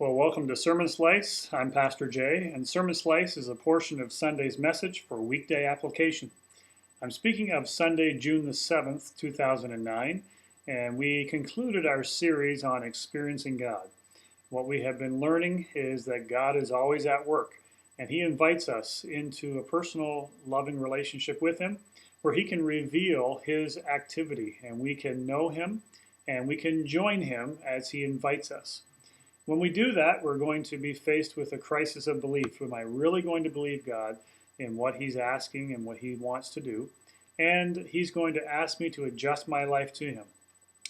Well, welcome to Sermon Slice. I'm Pastor Jay, and Sermon Slice is a portion of Sunday's message for weekday application. I'm speaking of Sunday, June the 7th, 2009, and we concluded our series on experiencing God. What we have been learning is that God is always at work, and He invites us into a personal, loving relationship with Him where He can reveal His activity, and we can know Him, and we can join Him as He invites us. When we do that, we're going to be faced with a crisis of belief. Am I really going to believe God in what He's asking and what He wants to do? And He's going to ask me to adjust my life to Him.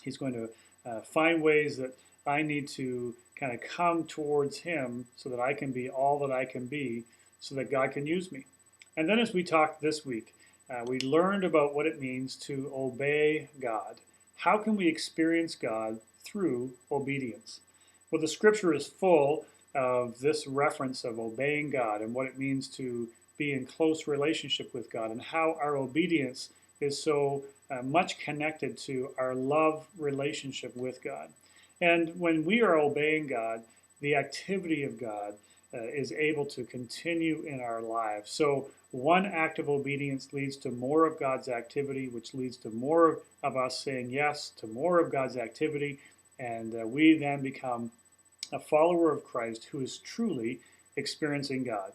He's going to find ways that I need to kind of come towards Him so that I can be all that I can be so that God can use me. And then as we talked this week, we learned about what it means to obey God. How can we experience God through obedience? Well, the scripture is full of this reference of obeying God and what it means to be in close relationship with God and how our obedience is so much connected to our love relationship with God. And when we are obeying God, the activity of God is able to continue in our lives. So one act of obedience leads to more of God's activity, which leads to more of us saying yes to more of God's activity, and we then become a follower of Christ who is truly experiencing God.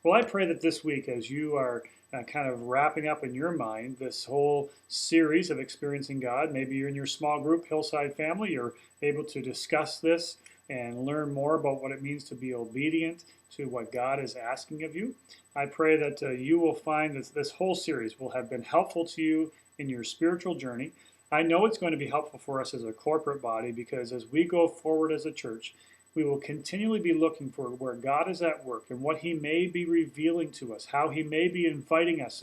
Well, I pray that this week, as you are kind of wrapping up in your mind this whole series of experiencing God, maybe you're in your small group, Hillside Family, you're able to discuss this and learn more about what it means to be obedient to what God is asking of you. I pray that you will find that this whole series will have been helpful to you in your spiritual journey. I know it's going to be helpful for us as a corporate body because as we go forward as a church, we will continually be looking for where God is at work and what He may be revealing to us, how He may be inviting us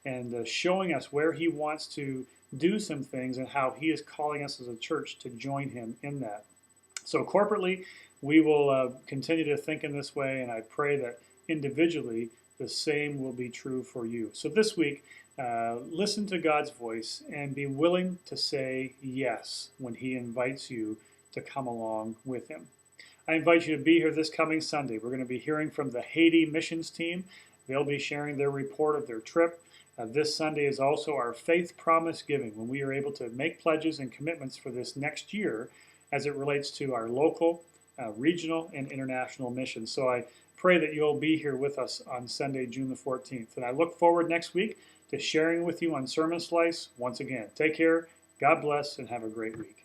and showing us where He wants to do some things and how He is calling us as a church to join Him in that. So corporately, we will continue to think in this way, and I pray that individually the same will be true for you. So this week, listen to God's voice and be willing to say yes when He invites you to come along with Him. I invite you to be here this coming Sunday. We're going to be hearing from the Haiti missions team. They'll be sharing their report of their trip. This Sunday is also our Faith Promise Giving, when we are able to make pledges and commitments for this next year as it relates to our local, regional, and international missions. So I pray that you'll be here with us on Sunday, June the 14th. And I look forward next week to sharing with you on Sermon Slice once again. Take care, God bless, and have a great week.